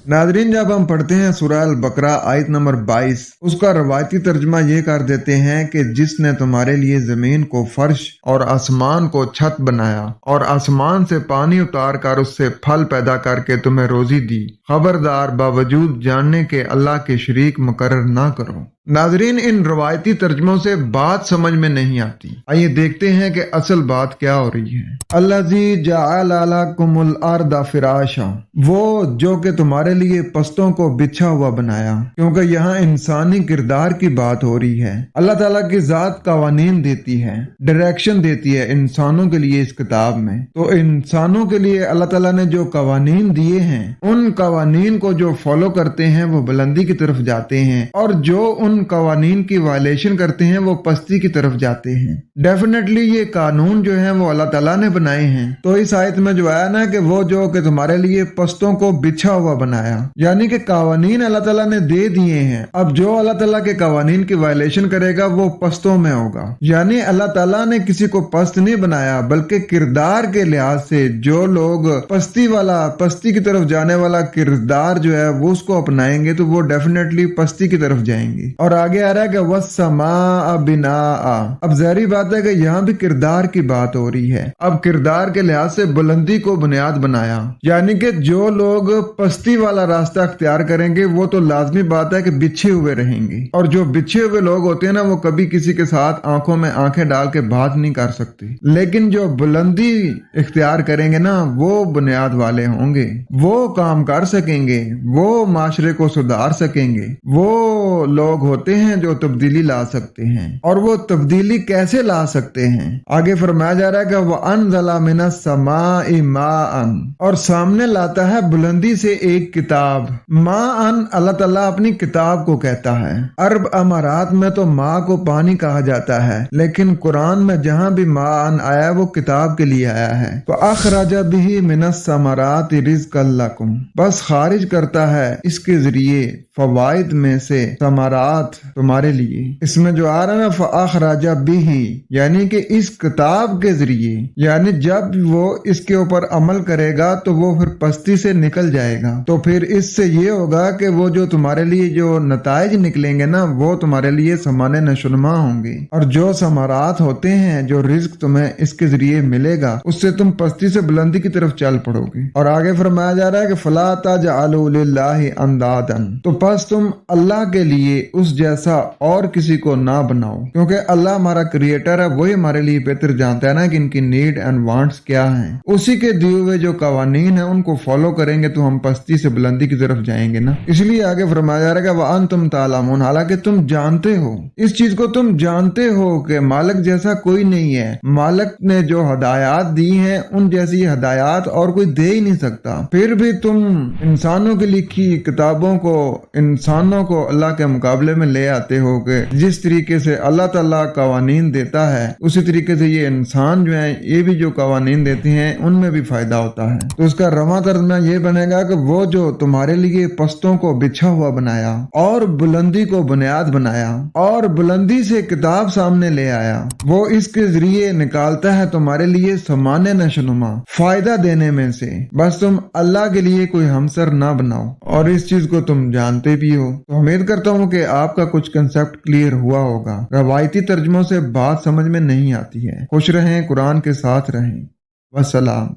नाज़रीन, जब हम पढ़ते हैं सूरह अल बकरा आयत नंबर 22, उसका रवायती तर्जमा ये कर देते हैं कि जिसने तुम्हारे लिए जमीन को फर्श और आसमान को छत बनाया और आसमान से पानी उतार कर उससे फल पैदा करके तुम्हें रोजी दी, खबरदार बावजूद जानने के अल्लाह के शरीक मुकर्रर ना करो। नाजरीन, इन रवायती तर्जमों से बात समझ में नहीं आती। आइए देखते हैं कि असल बात क्या हो रही है। अल्लाज़ी जअल लकुमुल अर्दा फिराशा, वो जो कि तुम्हारे लिए पस्तों को बिछा हुआ बनाया, क्योंकि यहाँ इंसानी किरदार की बात हो रही है। अल्लाह ताला की जात कवानीन देती है, डायरेक्शन देती है इंसानों के लिए इस किताब में। तो इंसानों के लिए अल्लाह ताला ने जो कवानीन दिए हैं, उन कवानीन को जो फॉलो करते हैं वो बुलंदी की तरफ जाते हैं, और जो उन कवानीन की वायलेशन करते हैं वो पस्ती की तरफ जाते हैं। डेफिनेटली ये कानून जो है वो अल्लाह ताला ने बनाए हैं। तो इस आयत में जो आया ना कि वो जो कि तुम्हारे लिए पस्तों को बिछा हुआ बनाया, यानी कि कवानीन अल्लाह ताला ने दे दिए हैं। अब जो अल्लाह ताला के कवानीन की वायलेशन करेगा वो पस्तों में होगा। यानी अल्लाह ताला ने किसी को पस्त नहीं बनाया, बल्कि किरदार के लिहाज से जो लोग पस्ती की तरफ जाने वाला किरदार जो है वो उसको अपनाएंगे तो वो डेफिनेटली पस्ती की तरफ जाएंगे। और आगे आ रहा है कि वस्समा बिना। अब ज़ाहिर बात है कि यहाँ भी किरदार की बात हो रही है। अब किरदार के लिहाज से बुलंदी को बुनियाद बनाया, यानी कि जो लोग पस्ती वाला रास्ता अख्तियार करेंगे वो तो लाजमी बात है कि बिछे हुए रहेंगे, और जो बिछे हुए लोग होते हैं ना वो कभी किसी के साथ आंखों में आंखें डाल के बात नहीं कर सकते। लेकिन जो बुलंदी इख्तियार करेंगे ना वो बुनियाद वाले होंगे, वो काम कर सकेंगे, वो माशरे को सुधार सकेंगे, वो लोग होते हैं जो तब्दीली ला सकते हैं। और वो तब्दीली कैसे ला सकते हैं, आगे फरमाया जा रहा है कि वह अनज़ला मिनस समाई माअन, और सामने लाता है बुलंदी से एक किताब। माअन अल्लाह ताला अपनी किताब को कहता है। अरब अमारात में तो माँ को पानी कहा जाता है, लेकिन कुरान में जहाँ भी माअन आया वो किताब के लिए आया है। तो अखराजा बिही मिनस समरात रिज़्क़न लकुम, बस खारिज करता है इसके जरिए फवाइद में से समारात तुम्हारे लिए। इसमें जो आ रहा है ना फ़अख़रज बिही, यानी कि इस किताब के जरिए, यानी जब वो इसके ऊपर अमल करेगा तो वो फिर पस्ती से निकल जाएगा। तो फिर इससे ये होगा कि वो जो तुम्हारे लिए जो नताइज निकलेंगे ना वो तुम्हारे लिए समाने नशुनमा होंगे, और जो समारात होते हैं, जो रिज्क तुम्हें इसके जरिए मिलेगा, उससे तुम पस्ती से बुलंदी की तरफ चल पड़ोगे। और आगे फरमाया जा रहा है कि फला तजअलू लिल्लाहि अंदादन, तो बस तुम अल्लाह के लिए उस जैसा और किसी को ना बनाओ, क्योंकि अल्लाह हमारा क्रिएटर है, वही हमारे लिए बेहतर जानता है ना कि इनकी नीड एंड वांट्स क्या हैं। उसी के दिए हुए जो कवानीन है उनको फॉलो करेंगे तो हम पस्ती से बुलंदी की तरफ जाएंगे ना। इसलिए आगे फरमाया जा रहा है कि वअन्तुम तालमून, हालांकि तुम जानते हो, इस चीज को तुम जानते हो कि मालिक जैसा कोई नहीं है। मालिक ने जो हदायत दी हैं उन जैसी हदायत और कोई दे ही नहीं सकता। फिर भी तुम इंसानों की लिखी किताबों को, इंसानों को अल्लाह के मुकाबले में ले आते हो कि जिस तरीके से अल्लाह ताला कवानीन देता है उसी तरीके से ये इंसान जो है ये भी जो कवानीन देते हैं उनमें भी फायदा होता है। तो उसका रवा तर्जुमा ये बनेगा कि वो जो तुम्हारे लिए पस्तों को बिछा हुआ बनाया और बुलंदी को बुनियाद बनाया और बुलंदी से किताब सामने ले आया, वो इसके जरिए निकालता है तुम्हारे लिए समाने नशनुमा, फायदा देने में से। बस तुम अल्लाह के लिए कोई हमसर ना बनाओ, और इस चीज को तुम जानते भी हो। तो उम्मीद करता हूँ कि आपका कुछ कंसेप्ट क्लियर हुआ होगा। रवायती तर्जुमों से बात समझ में नहीं आती है। खुश रहें, कुरान के साथ रहें। वस्सलाम।